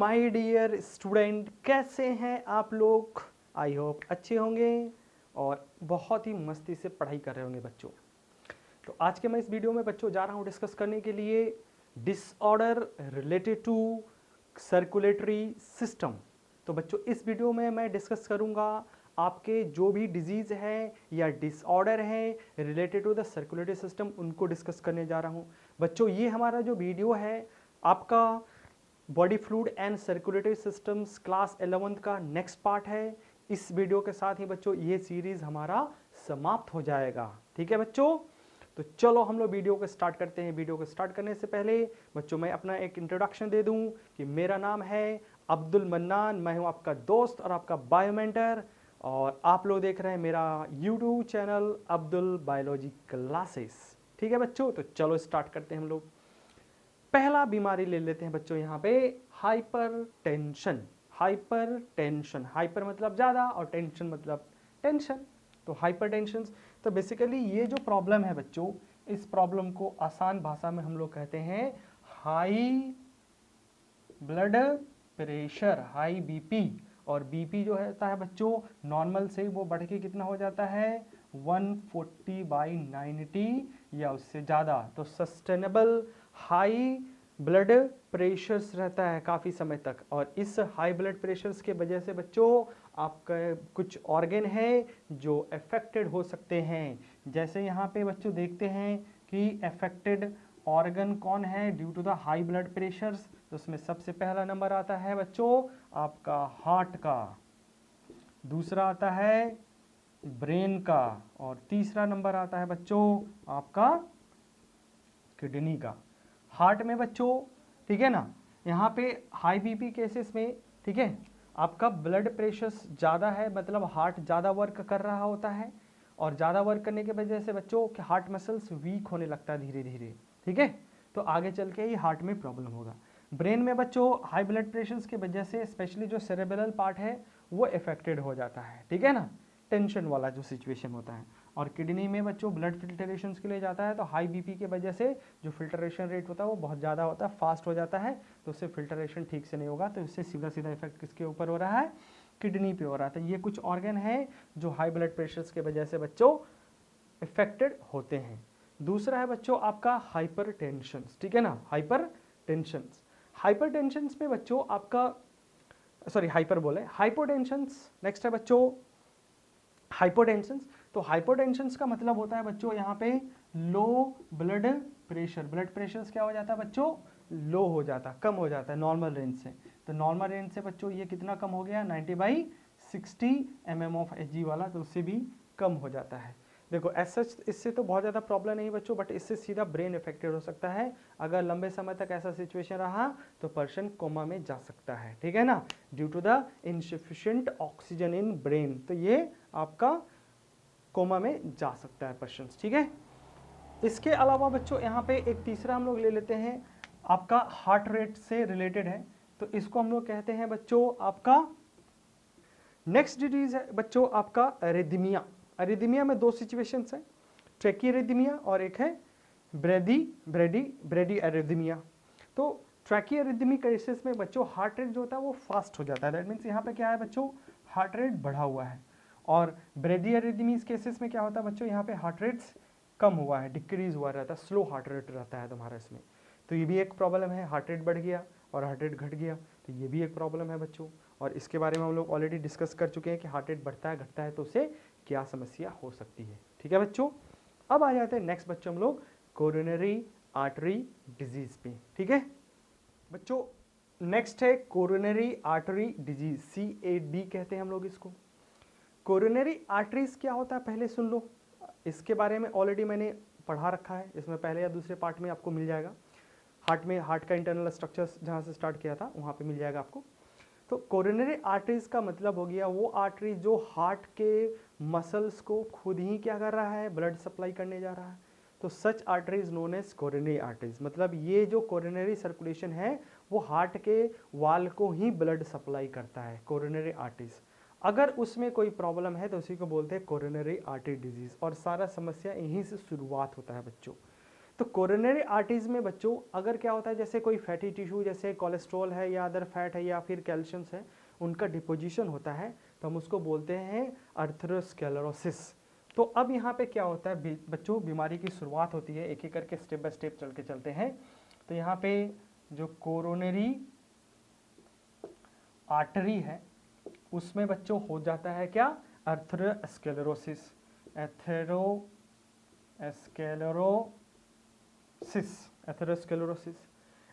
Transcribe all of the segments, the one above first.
My dear student, कैसे हैं आप लोग? आई होप अच्छे होंगे और बहुत ही मस्ती से पढ़ाई कर रहे होंगे बच्चों। तो आज के मैं इस वीडियो में बच्चों जा रहा हूं डिस्कस करने के लिए disorder related to circulatory system. तो बच्चों इस वीडियो में मैं डिस्कस करूंगा आपके जो भी डिजीज़ है या डिसऑर्डर है related to the circulatory system, उनको डिस्कस करने जा रहा हूं। बच्चों ये हमारा जो वीडियो है आपका body fluid and circulatory systems class 11th का नेक्स्ट पार्ट है। इस वीडियो के साथ ही बच्चों ये सीरीज हमारा समाप्त हो जाएगा। ठीक है बच्चों, तो चलो हम लोग वीडियो को स्टार्ट करते हैं। वीडियो को स्टार्ट करने से पहले बच्चों मैं अपना एक इंट्रोडक्शन दे दूं कि मेरा नाम है अब्दुल मन्नान, मैं हूं आपका दोस्त और आपका बायोमेंटर, और आप लोग देख रहे हैं मेरा YouTube channel Abdul biology classes. ठीक है बच्चों, तो चलो स्टार्ट करते हैं हम लोग। पहला बीमारी ले लेते हैं बच्चों यहाँ पे, hyper tension. Hyper tension, hyper मतलब ज़्यादा और टेंशन मतलब टेंशन, तो हाइपर टेंशन। तो बेसिकली ये जो प्रॉब्लम है बच्चों, इस प्रॉब्लम को आसान भाषा में हम लोग कहते हैं high blood pressure, high BP. और बीपी जो होता है बच्चों नॉर्मल से वो बढ़ के कितना हो जाता है 140/90 या उससे ज़्यादा। तो सस्टेनेबल हाई ब्लड प्रेशर्स रहता है काफ़ी समय तक, और इस हाई ब्लड प्रेशर्स के वजह से बच्चों आपका कुछ ऑर्गन है जो अफेक्टेड हो सकते हैं। जैसे यहाँ पे बच्चों देखते हैं कि अफेक्टेड ऑर्गन कौन है due to the high blood pressures. तो उसमें सबसे पहला नंबर आता है बच्चों आपका हार्ट का, दूसरा आता है ब्रेन का, और तीसरा नंबर आता है बच्चों आपका किडनी का। हार्ट में बच्चों, ठीक है ना, यहाँ पे हाई बीपी केसेस में, ठीक है, आपका ब्लड प्रेशर ज़्यादा है, मतलब हार्ट ज़्यादा वर्क कर रहा होता है, और ज़्यादा वर्क करने की वजह से बच्चों हार्ट मसल्स वीक होने लगता है धीरे धीरे। ठीक है, तो आगे चल के ही हार्ट में प्रॉब्लम होगा। ब्रेन में बच्चों हाई ब्लड प्रेशर्स की वजह से स्पेशली जो सेरेब्रल पार्ट है वो अफेक्टेड हो जाता है, ठीक है ना, टेंशन वाला जो सिचुएशन होता है। और किडनी में बच्चों ब्लड फिल्ट्रेशन के लिए जाता है, तो हाई बीपी की वजह से जो फिल्ट्रेशन रेट होता है वो बहुत ज़्यादा होता है, फास्ट हो जाता है, तो उससे फिल्ट्रेशन ठीक से नहीं होगा, तो इससे सीधा सीधा इफेक्ट किसके ऊपर हो रहा है, किडनी पे हो रहा है। तो ये कुछ ऑर्गन है जो हाई ब्लड प्रेशर की वजह से बच्चों इफेक्टेड होते हैं। दूसरा है बच्चों आपका हाइपर टेंशन, ठीक है ना, हाइपर टेंशन। हाइपर टेंशन में बच्चों आपका, सॉरी हाइपर बोले, हाइपोटेंशन। नेक्स्ट है बच्चों हाइपोटेंशन। तो हाइपोटेंशन का मतलब होता है बच्चों यहाँ पे low blood pressure. Blood pressure क्या हो जाता है बच्चों, लो हो जाता है, कम हो जाता है नॉर्मल रेंज से। तो नॉर्मल रेंज से बच्चों ये कितना कम हो गया 90/60 mm ऑफ Hg वाला, तो उससे भी कम हो जाता है। देखो ऐसा इससे तो बहुत ज़्यादा प्रॉब्लम नहीं बच्चों, बट इससे सीधा ब्रेन इफेक्टेड हो सकता है। अगर लंबे समय तक ऐसा सिचुएशन रहा तो पर्सन कोमा में जा सकता है, ठीक है ना, due to the insufficient oxygen in brain. तो ये आपका कोमा में जा सकता है पर्सन, ठीक है। इसके अलावा बच्चों यहाँ पे एक तीसरा हम लोग ले लेते हैं, आपका हार्ट रेट से रिलेटेड है, तो इसको हम लोग कहते हैं बच्चों आपका नेक्स्ट डिजीज है बच्चों आपका एरिथमिया। एरिथमिया में दो सिचुएशंस हैं, ट्रैकी एरिथमिया और एक है ब्रेडी एरिथमिया। तो ट्रैकी एरिथमी केसेस में बच्चों हार्ट रेट जो होता है वो फास्ट हो जाता है, दैट मीन्स यहाँ पे क्या है बच्चों, हार्ट रेट बढ़ा हुआ है। और ब्रेडी एरिथमीज केसेस में क्या होता है बच्चों, यहाँ पे हार्ट रेट्स कम हुआ है, डिक्रीज हुआ रहता है, स्लो हार्ट रेट रहता है तुम्हारा इसमें। तो ये भी एक प्रॉब्लम है, हार्ट रेट बढ़ गया और हार्ट रेट घट गया, तो ये भी एक प्रॉब्लम है बच्चों। और इसके बारे में हम लोग ऑलरेडी डिस्कस कर चुके हैं कि हार्ट रेट बढ़ता है घटता है तो उससे क्या समस्या हो सकती है, ठीक है बच्चों। अब आ जाते हैं नेक्स्ट बच्चों हम लोग कोरोनरी आर्टरी डिजीज पे, ठीक है बच्चों। नेक्स्ट है कोरोनरी आर्टरी डिजीज, CAD कहते हैं हम लोग इसको। कोरोनरी आर्टरीज क्या होता है पहले सुन लो, इसके बारे में ऑलरेडी मैंने पढ़ा रखा है, इसमें पहले या दूसरे पार्ट में आपको मिल जाएगा। हार्ट में हार्ट का इंटरनल स्ट्रक्चर्स जहाँ से स्टार्ट किया था वहाँ पे मिल जाएगा आपको। तो कोरोनरी आर्टरीज का मतलब हो गया वो आर्टरी जो हार्ट के मसल्स को खुद ही क्या कर रहा है, ब्लड सप्लाई करने जा रहा है। तो such arteries known as coronary arteries, मतलब ये जो कोरोनरी सर्कुलेशन है वो हार्ट के वाल को ही ब्लड सप्लाई करता है, कोरोनरी आर्टरीज। अगर उसमें कोई प्रॉब्लम है तो उसी को बोलते हैं कोरोनरी आर्टरी डिजीज, और सारा समस्या यहीं से शुरुआत होता है बच्चों। तो कोरोनरी आर्टरीज में बच्चों अगर क्या होता है, जैसे कोई फैटी टिश्यू जैसे कोलेस्ट्रॉल है या अदर फैट है या फिर कैल्शियम्स है, उनका डिपोजिशन होता है तो हम उसको बोलते हैं अर्थरोस्क्लेरोसिस। तो अब यहाँ पे क्या होता है बच्चों, बीमारी की शुरुआत होती है, एक एक करके स्टेप बाय स्टेप चलते हैं। तो यहाँ पे जो कोरोनरी आर्टरी है उसमें बच्चों हो जाता है क्या, अर्थरोस्क्लेरोसिस। एथेरोस्क्लेरोसिस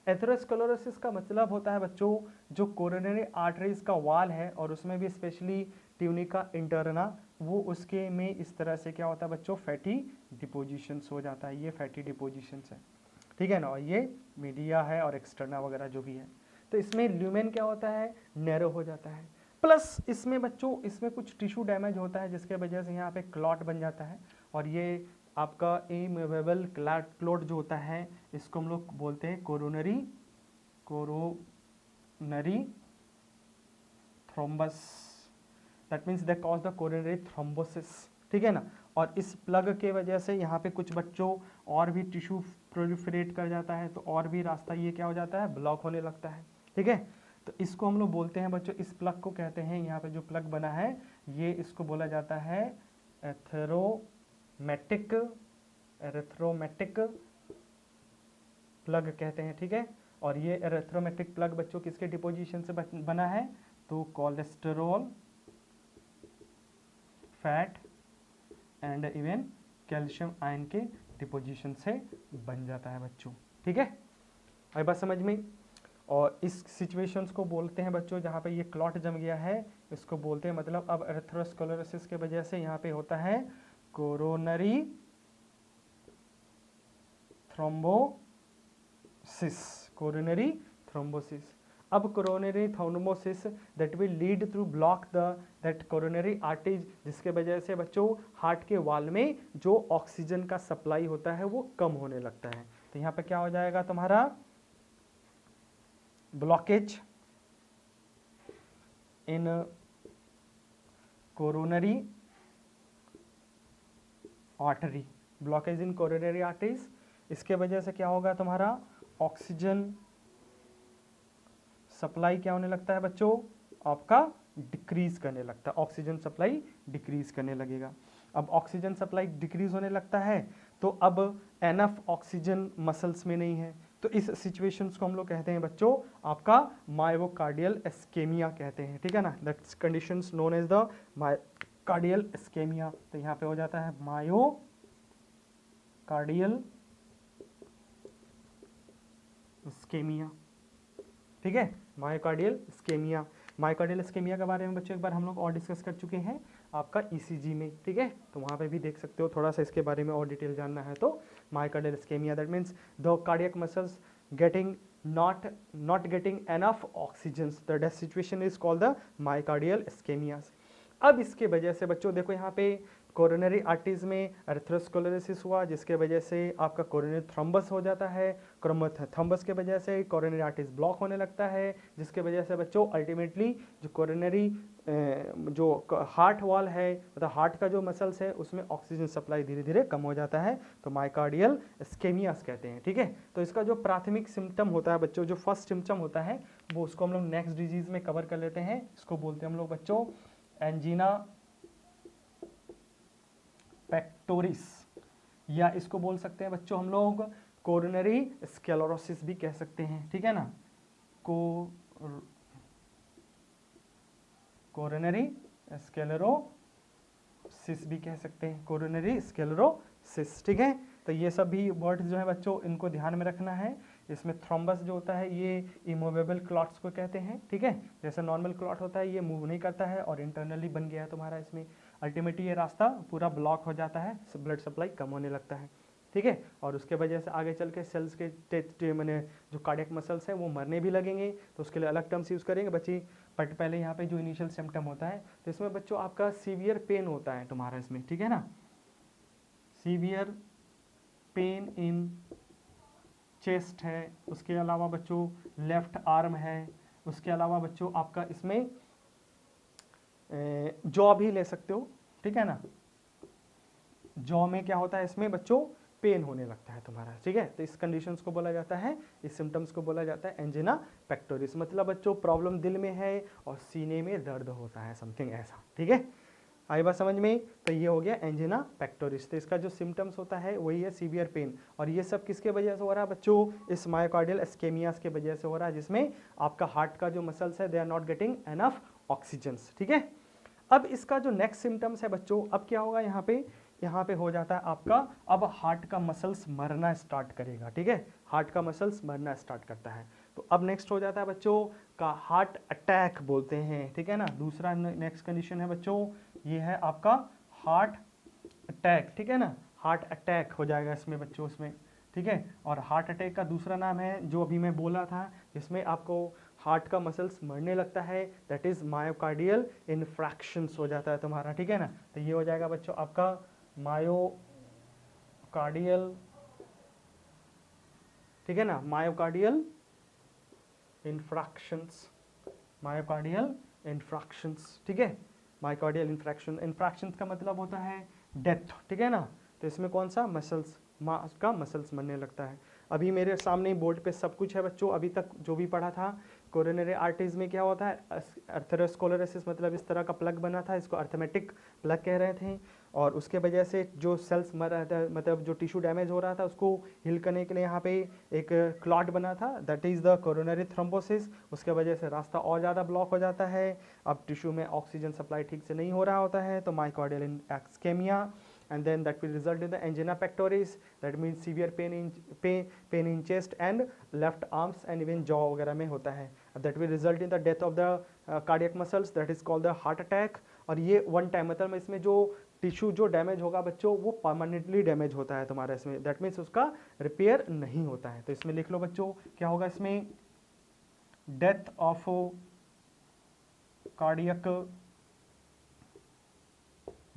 एथेरोस्क्लेरोसिस का मतलब होता है बच्चों, जो कोरोनरी आर्टरीज का वाल है और उसमें भी स्पेशली ट्यूनिका इंटरना, वो उसके में इस तरह से क्या होता है बच्चों, फैटी डिपोजिशंस हो जाता है। ये फैटी डिपोजिशंस है, ठीक है ना, और ये मीडिया है और एक्सटर्ना वगैरह जो भी है। तो इसमें ल्यूमेन क्या होता है, नैरो हो जाता है। प्लस इसमें बच्चों इसमें कुछ टिश्यू डैमेज होता है जिसके वजह से यहाँ पे क्लॉट बन जाता है, और ये आपका इमूवेबल क्लॉट जो होता है इसको हम लोग बोलते हैं coronary thrombus. That means they cause the coronary thrombosis, ठीक है ना। और इस प्लग के वजह से यहाँ पे कुछ बच्चों और भी टिश्यू प्रोलिफरेट कर जाता है, तो और भी रास्ता ये क्या हो जाता है, ब्लॉक होने लगता है, ठीक है। तो इसको हम लोग बोलते हैं बच्चों, इस प्लग को कहते हैं, यहाँ पे जो प्लग बना है ये इसको बोला जाता है एथेरोमेटिक प्लग कहते हैं, ठीक है। और ये एरेथ्रोमेटिक प्लग बच्चों किसके डिपोजिशन से बना है, तो cholesterol, fat and even calcium ion के डिपोजिशन से बन जाता है बच्चों, ठीक है। आई बात समझ में। और इस सिचुएशंस को बोलते हैं बच्चों, जहाँ पे ये क्लॉट जम गया है इसको बोलते हैं, मतलब अब एरेथ्रोस्क्लेरोसिस के वजह से यहाँ पे होता है कोरोनरी थ्रोम्बोसिस। अब coronary thrombosis that will lead to block that coronary arteries, जिसके वजह से बच्चों हार्ट के वाल में जो ऑक्सीजन का सप्लाई होता है वो कम होने लगता है। तो यहाँ पे क्या हो जाएगा तुम्हारा, ब्लॉकेज इन कोरोनरी आर्टरी, ब्लॉकेज इन कोरोनरी आर्टरीज। इसके वजह से क्या होगा, तुम्हारा ऑक्सीजन सप्लाई क्या होने लगता है बच्चों, आपका डिक्रीज करने लगता है, ऑक्सीजन सप्लाई डिक्रीज करने लगेगा। अब ऑक्सीजन सप्लाई डिक्रीज होने लगता है तो अब एनफ ऑक्सीजन मसल्स में नहीं है, तो इस सिचुएशंस को हम लोग कहते हैं बच्चों आपका मायोकार्डियल एस्केमिया कहते हैं, ठीक है ना। That's conditions known as the myocardial ischemia. तो यहाँ पे हो जाता है मायोकार्डियल इस्केमिया, ठीक है, मायोकार्डियल इस्केमिया। मायोकार्डियल इस्केमिया के बारे में बच्चों एक बार हम लोग और डिस्कस कर चुके हैं आपका ईसीजी में, ठीक है, तो वहाँ पे भी देख सकते हो, थोड़ा सा इसके बारे में और डिटेल जानना है तो myocardial ischemia that means the cardiac muscles getting not getting enough oxygen, the situation is called the myocardial ischemia। अब इसके वजह से बच्चों देखो यहाँ पे कोरोनरी आर्टरीज में एर्थ्रोस्क्लेरोसिस हुआ, जिसके वजह से आपका कोरोनरी थ्रोम्बस हो जाता है, थ्रोम्बस के वजह से कोरोनरी आर्टरीज ब्लॉक होने लगता है, जिसके वजह से बच्चों अल्टीमेटली जो कोरोनरी जो हार्ट वॉल है, मतलब हार्ट का जो मसल्स है उसमें ऑक्सीजन सप्लाई धीरे धीरे कम हो जाता है, तो मायोकार्डियल इस्केमियास कहते हैं, ठीक है। तो इसका जो प्राथमिक सिम्टम होता है बच्चों, जो फर्स्ट सिम्टम होता है वो उसको हम लोग नेक्स्ट डिजीज में कवर कर लेते हैं। इसको बोलते हैं हम लोग बच्चों एंजीना पेक्टोरिस, या इसको बोल सकते हैं बच्चों हम लोग कोरोनरी स्क्लेरोसिस भी कह सकते हैं, ठीक है ना, कोरोनरी स्क्लेरोसिस भी कह सकते हैं, कोरोनरी स्क्लेरोसिस, ठीक है। तो ये सब भी वर्ड्स जो है बच्चों इनको ध्यान में रखना है। इसमें थ्रोम्बस जो होता है ये इमूवेबल क्लॉट्स को कहते हैं, ठीक है, जैसे नॉर्मल क्लॉट होता है ये मूव नहीं करता है और इंटरनली बन गया है तुम्हारा, इसमें अल्टीमेटली ये रास्ता पूरा ब्लॉक हो जाता है, ब्लड सप्लाई कम होने लगता है, ठीक है। और उसके वजह से आगे चल के सेल्स के मैंने जो कार्डियक मसल्स हैं वो मरने भी लगेंगे, तो उसके लिए अलग टर्म्स यूज़ करेंगे बच्ची। बट पहले यहाँ पे जो इनिशियल सिम्टम होता है तो इसमें बच्चों आपका सीवियर पेन होता है तुम्हारा इसमें, ठीक है ना, सीवियर पेन इन चेस्ट है, उसके अलावा बच्चों लेफ्ट आर्म है, उसके अलावा बच्चों आपका इसमें जॉ भी ले सकते हो, ठीक है ना। जॉ में क्या होता है इसमें बच्चों पेन होने लगता है तुम्हारा, ठीक है। तो इस कंडीशंस को बोला जाता है, इस सिम्टम्स को बोला जाता है एंजिना पेक्टोरिस। मतलब बच्चों प्रॉब्लम दिल में है और सीने में दर्द होता है, समथिंग ऐसा, ठीक है। आई बात समझ में? तो ये हो गया एंजिना पेक्टोरिस। तो इसका जो सिम्टम्स होता है वही है सीवियर पेन। और ये सब किसके वजह से हो रहा है बच्चों? इस मायोकार्डियल इस्केमियास के वजह से हो रहा है, जिसमें आपका हार्ट का जो मसल्स है they are not getting enough oxygens, ठीक है। अब इसका जो नेक्स्ट सिम्टम्स है बच्चों, अब क्या होगा यहाँ पे हो जाता है आपका, अब हार्ट का मसल्स मरना स्टार्ट करेगा, ठीक है। हार्ट का मसल्स मरना स्टार्ट करता है। तो अब नेक्स्ट हो जाता है बच्चों का हार्ट अटैक बोलते हैं, ठीक है ना। दूसरा नेक्स्ट कंडीशन है बच्चों, ये है आपका हार्ट अटैक, ठीक है ना। हार्ट अटैक हो जाएगा इसमें बच्चों, इसमें, ठीक है। और हार्ट अटैक का दूसरा नाम है जो अभी मैं बोला था, जिसमें आपको हार्ट का मसल्स मरने लगता है, दैट इज मायोकार्डियल इन्फ्रैक्शंस हो जाता है तुम्हारा, ठीक है ना। तो ये हो जाएगा बच्चों आपका मायोकार्डियल, ठीक है ना, मायोकार्डियल इन्फ्रैक्शंस, मायोकार्डियल इन्फ्रैक्शंस, ठीक है। मायोकार्डियल इन्फ्रैक्शंस का मतलब होता है डेथ, ठीक है ना। तो इसमें कौन सा मसल्स का मसल्स मरने लगता है। अभी मेरे सामने बोर्ड पे सब कुछ है बच्चों, अभी तक जो भी पढ़ा था। कोरोनरी आर्टरीज में क्या होता है, अर्थेरोस्क्लेरोसिस, मतलब इस तरह का प्लग बना था, इसको अर्थमेटिक प्लग कह रहे थे। और उसके वजह से जो सेल्स मर रहा था, मतलब जो टिश्यू डैमेज हो रहा था, उसको हील करने के लिए यहाँ पे एक क्लॉट बना था, that is the coronary thrombosis. उसके वजह से रास्ता और ज़्यादा ब्लॉक हो जाता है, अब टिश्यू में ऑक्सीजन सप्लाई ठीक से नहीं हो रहा होता है, तो myocardial ischemia, and then that will result in the angina pectoris, that means severe pain in chest and left arms and even jaw वगैरह में होता है। that will result in the death of the cardiac muscles, that is called the heart attack। और ये one time, मतलब इसमें जो tissue जो डैमेज होगा बच्चों वो परमानेंटली डैमेज होता है तुम्हारा इसमें, दैट मीन्स उसका रिपेयर नहीं होता है। तो इसमें लिख लो बच्चों क्या होगा इसमें, death of cardiac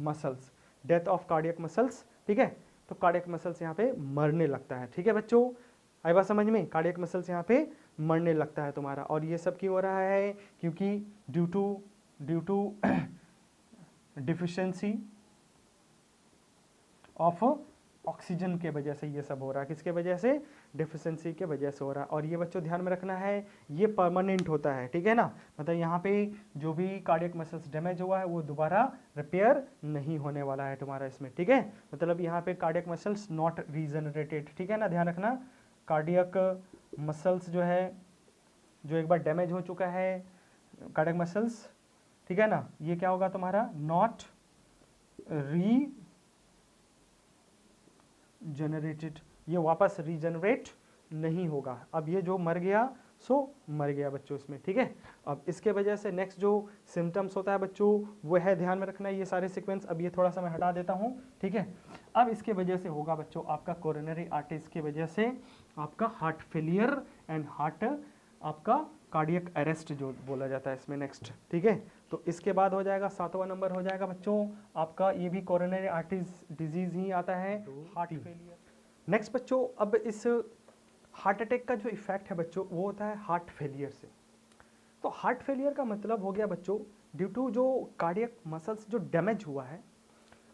muscles, death of cardiac muscles, ठीक है। तो कार्डियक मसल्स यहाँ पे मरने लगता है, ठीक है बच्चों। आई बात समझ में? कार्डियक मसल्स यहाँ पे मरने लगता है तुम्हारा। और ये सब क्यों हो रहा है? क्योंकि due to deficiency of oxygen के वजह से ये सब हो रहा है। किसके वजह से? डिफिशियंसी के वजह से हो रहा है। और ये बच्चों ध्यान में रखना है, ये परमानेंट होता है, ठीक है ना। मतलब यहाँ पे जो भी कार्डियक मसल्स डैमेज हुआ है वो दोबारा रिपेयर नहीं होने वाला है तुम्हारा इसमें, ठीक है। मतलब यहाँ पे कार्डियक मसल्स नॉट रीजनरेटेड, ठीक है ना, ध्यान रखना। कार्डियक मसल्स जो है, जो एक बार डैमेज हो चुका है कार्डियक मसल्स, ठीक है ना, ये क्या होगा तुम्हारा, नॉट जनरेटेड, ये वापस रीजनरेट नहीं होगा। अब ये जो मर गया सो मर गया बच्चों इसमें, ठीक है। अब इसके वजह से नेक्स्ट जो सिम्टम्स होता है बच्चों वो है, ध्यान में रखना ये सारे सीक्वेंस। अब ये थोड़ा सा मैं हटा देता हूँ, ठीक है। अब इसके वजह से होगा बच्चों आपका कोरोनरी आर्टरीज की वजह से आपका हार्ट फेलियर एंड हार्ट आपका कार्डियक अरेस्ट जो बोला जाता है इसमें नेक्स्ट, ठीक है। तो इसके बाद हो जाएगा 7वां नंबर हो जाएगा बच्चों आपका, ये भी कोरोनरी आर्टरीज डिजीज ही आता है, हार्ट फेलियर। नेक्स्ट बच्चों, अब इस हार्ट अटैक का जो इफेक्ट है बच्चों वो होता है हार्ट फेलियर से। तो हार्ट फेलियर का मतलब हो गया बच्चों, ड्यू टू जो कार्डियक मसल्स जो डैमेज हुआ है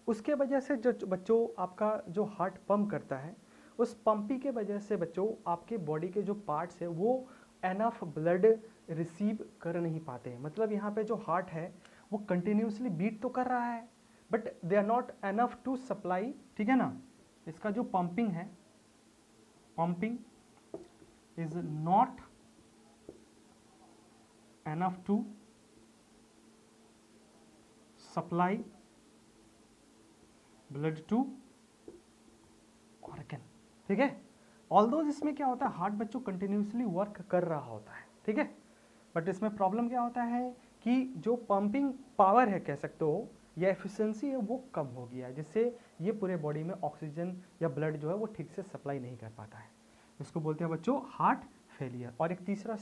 उसके वजह से जो बच्चों आपका जो हार्ट पंप करता है, उस पंपी के वजह से बच्चों आपके बॉडी के जो पार्ट्स है वो एनफ ब्लड रिसीव कर नहीं पाते हैं। मतलब यहाँ पे जो हार्ट है वो कंटिन्यूसली बीट तो कर रहा है but they are not enough to supply, ठीक है ना। इसका जो पंपिंग है, pumping is not enough to supply blood to organ, ठीक है। ऑल्दो इसमें क्या होता है, हार्ट बच्चों कंटिन्यूसली वर्क कर रहा होता है, ठीक है। बट इसमें प्रॉब्लम क्या होता है कि जो पंपिंग पावर है कह सकते हो या एफिशिएंसी है वो कम हो गया है, जिससे ये पूरे बॉडी में ऑक्सीजन या ब्लड जो है वो ठीक से सप्लाई नहीं कर पाता है। इसको बोलते हैं बच्चों हार्ट फेलियर। और एक तीसरा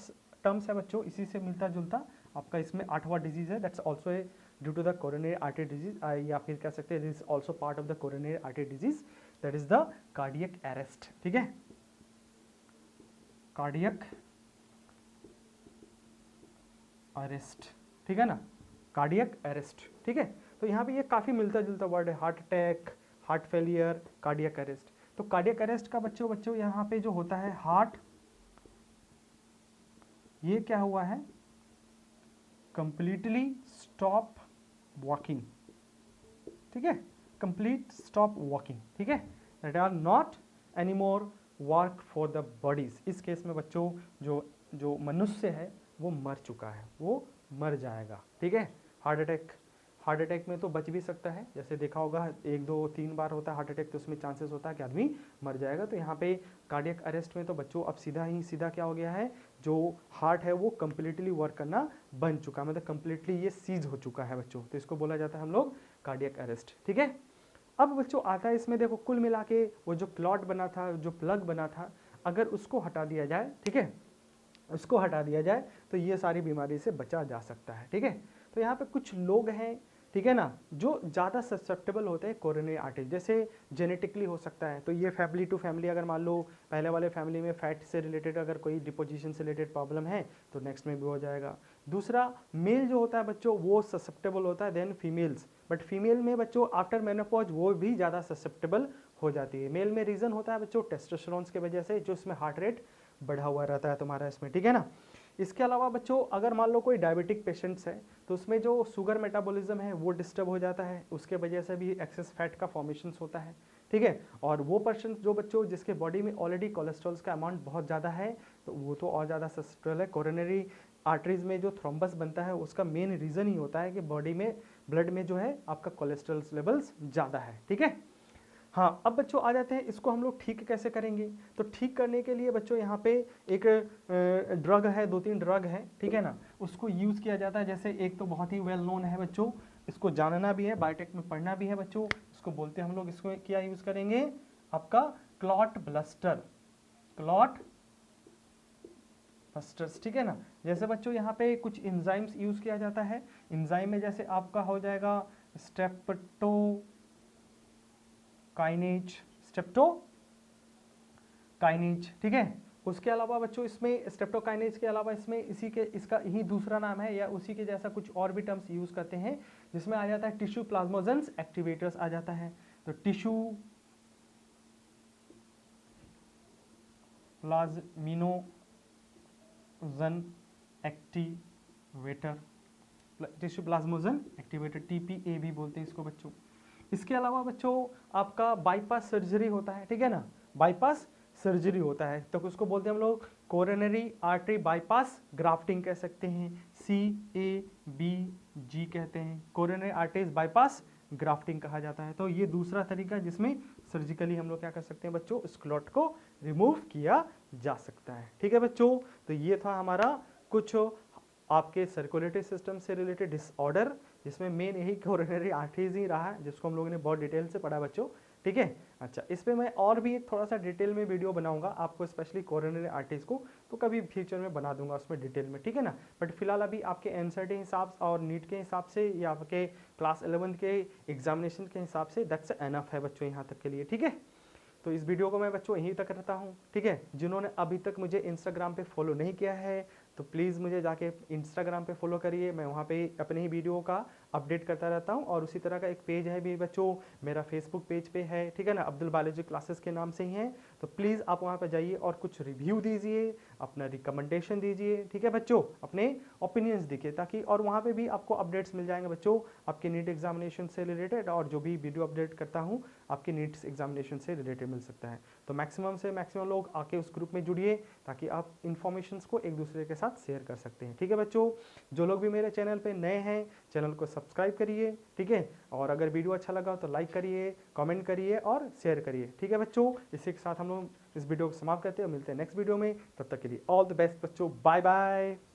टर्म्स है बच्चों इसी से मिलता जुलता आपका, इसमें 8वां डिजीज है, that's also a due to the coronary artery disease, या फिर कह सकते हैं this is also part of the coronary artery disease, that is the cardiac arrest, ठीक है। कार्डियक अरेस्ट, ठीक है ना, कार्डियक अरेस्ट, ठीक है। तो यहाँ पे ये काफ़ी मिलता जुलता वर्ड है, heart attack, heart failure, cardiac arrest. तो कार्डियक अरेस्ट का बच्चों यहाँ पे जो होता है हार्ट, ये क्या हुआ है, कंप्लीटली स्टॉप वॉकिंग, ठीक है, कंप्लीट स्टॉप वॉकिंग, ठीक है, that are not any more work for the bodies. इस केस में बच्चों जो मनुष्य है वो मर चुका है, वो मर जाएगा, ठीक है। हार्ट अटैक में तो बच भी सकता है, जैसे देखा होगा 1 2 3 बार होता है हार्ट अटैक, तो उसमें चांसेस होता है कि आदमी मर जाएगा। तो यहाँ पे कार्डियक अरेस्ट में तो बच्चों अब सीधा क्या हो गया है, जो हार्ट है वो कंप्लीटली वर्क करना बंद चुका है, मतलब कंप्लीटली ये सीज हो चुका है बच्चों, तो इसको बोला जाता है हम लोग कार्डियक अरेस्ट, ठीक है। अब बच्चों आता है इसमें, देखो कुल मिला के वो जो क्लॉट बना था, जो प्लग बना था, अगर उसको हटा दिया जाए, ठीक है, उसको हटा दिया जाए तो ये सारी बीमारी से बचा जा सकता है, ठीक है। तो यहाँ पे कुछ लोग हैं, ठीक है ना, जो ज़्यादा ससेप्टेबल होते हैं कोरोनरी आर्टरी, जैसे जेनेटिकली हो सकता है, तो ये फैमिली टू फैमिली, अगर मान लो पहले वाले फैमिली में फैट से रिलेटेड अगर कोई डिपोजिशन से रिलेटेड प्रॉब्लम है तो नेक्स्ट में भी हो जाएगा। दूसरा, मेल जो होता है बच्चों वो ससेप्टेबल होता है देन फीमेल्स, बट फीमेल में बच्चों आफ्टर मेनोपॉज वो भी ज़्यादा ससेप्टेबल हो जाती है। मेल में रीज़न होता है बच्चों टेस्टोस्टेरोन की वजह से, जो इसमें हार्ट रेट बढ़ा हुआ रहता है तुम्हारा इसमें, ठीक है ना। इसके अलावा बच्चों अगर मान लो कोई डायबिटिक पेशेंट्स है तो उसमें जो शुगर मेटाबॉलिज्म है वो डिस्टर्ब हो जाता है, उसके वजह से भी एक्सेस फैट का फॉर्मेशंस होता है, ठीक है। और वो पर्सन जो बच्चों जिसके बॉडी में ऑलरेडी कोलेस्ट्रॉल का अमाउंट बहुत ज़्यादा है तो वो तो और ज़्यादा ससेप्टेबल है। कोरोनरी आर्टरीज में जो थ्रोम्बस बनता है उसका मेन रीज़न ही होता है कि बॉडी में ब्लड में जो है आपका कोलेस्ट्रॉल लेवल्स ज़्यादा है, ठीक है। हाँ, अब बच्चों आ जाते हैं इसको हम लोग ठीक कैसे करेंगे। तो ठीक करने के लिए बच्चों यहाँ पे एक ड्रग है, 2-3 ड्रग है, ठीक है ना, उसको यूज़ किया जाता है। जैसे एक तो बहुत ही वेल नोन है बच्चों, इसको जानना भी है, बायोटेक में पढ़ना भी है बच्चों, इसको बोलते हैं हम लोग, इसको क्या यूज़ करेंगे, आपका क्लॉट ब्लस्टर, क्लॉट बस्टर्स, ठीक है ना। जैसे बच्चों यहाँ पे कुछ इंजाइम्स यूज़ किया जाता है, इंजाइम में जैसे आपका हो जाएगा स्ट्रेप्टोकाइनेज, ठीक है। उसके अलावा बच्चों इसमें स्ट्रेप्टोकाइनेज के अलावा इसमें इसका ही दूसरा नाम है या उसी के जैसा कुछ और भी टर्म्स यूज करते हैं, जिसमें आ जाता है टिश्यू प्लाज्मोजेंस एक्टिवेटर्स आ जाता है। तो tissue plasminogen activator, tissue plasminogen activator, TPA भी बोलते हैं इसको बच्चों। इसके अलावा बच्चों आपका बाईपास सर्जरी होता है, ठीक है ना, बाईपास सर्जरी होता है, तो उसको बोलते हैं हम लोग कोरोनरी आर्टरी बाईपास ग्राफ्टिंग कह सकते हैं, CABG कहते हैं, कोरोनरी आर्टरीज बाईपास ग्राफ्टिंग कहा जाता है। तो ये दूसरा तरीका जिसमें सर्जिकली हम लोग क्या कर सकते हैं बच्चों, इस क्लॉट को रिमूव किया जा सकता है, ठीक है बच्चों। तो ये था हमारा कुछ आपके सर्कुलेटरी सिस्टम से रिलेटेड डिसऑर्डर, जिसमें मेन यही कोरोनरी आर्टरीज ही रहा है, जिसको हम लोगों ने बहुत डिटेल से पढ़ा बच्चों, ठीक है। अच्छा, इस पे मैं और भी थोड़ा सा डिटेल में वीडियो बनाऊंगा आपको, स्पेशली कोरोनरी आर्टरीज को, तो कभी फ्यूचर में बना दूंगा उसमें डिटेल में, ठीक है ना। बट फिलहाल अभी आपके एनसीईआरटी के हिसाब से और नीट के हिसाब से या आपके क्लास 11 के एग्जामिनेशन के हिसाब से दैट्स एनफ है बच्चों यहाँ तक के लिए, ठीक है। तो इस वीडियो को मैं बच्चों यहीं तक करता हूँ, ठीक है। जिन्होंने अभी तक मुझे इंस्टाग्राम पे फॉलो नहीं किया है तो प्लीज़ मुझे जाके इंस्टाग्राम पे फॉलो करिए, मैं वहाँ पे अपने ही वीडियो का अपडेट करता रहता हूँ। और उसी तरह का एक पेज है भी बच्चों, मेरा फेसबुक पेज पे है, ठीक है ना, अब्दुल बालाजी क्लासेस के नाम से ही है। तो प्लीज़ आप वहाँ पे जाइए और कुछ रिव्यू दीजिए, अपना रिकमेंडेशन दीजिए, ठीक है बच्चों, अपने ओपिनियंस दिखे, ताकि और वहाँ पे भी आपको अपडेट्स मिल जाएंगे बच्चों आपके नीट एग्जामिनेशन से रिलेटेड, और जो भी वीडियो अपडेट करता हूँ आपके नीट एग्जामिनेशन से रिलेटेड मिल सकता है। तो मैक्सिमम से मैक्सिमम लोग आके उस ग्रुप में जुड़िए, ताकि आप इन्फॉर्मेशंस को एक दूसरे के साथ शेयर कर सकते हैं, ठीक है बच्चों। जो लोग भी मेरे चैनल पे नए हैं, चैनल को सब्सक्राइब करिए, ठीक है। और अगर वीडियो अच्छा लगा तो लाइक करिए, कमेंट करिए और शेयर करिए, ठीक है बच्चों। इसी के साथ हम लोग इस वीडियो को समाप्त करते हैं, मिलते हैं नेक्स्ट वीडियो में, तब तक के लिए ऑल द बेस्ट बच्चों, बाय बाय।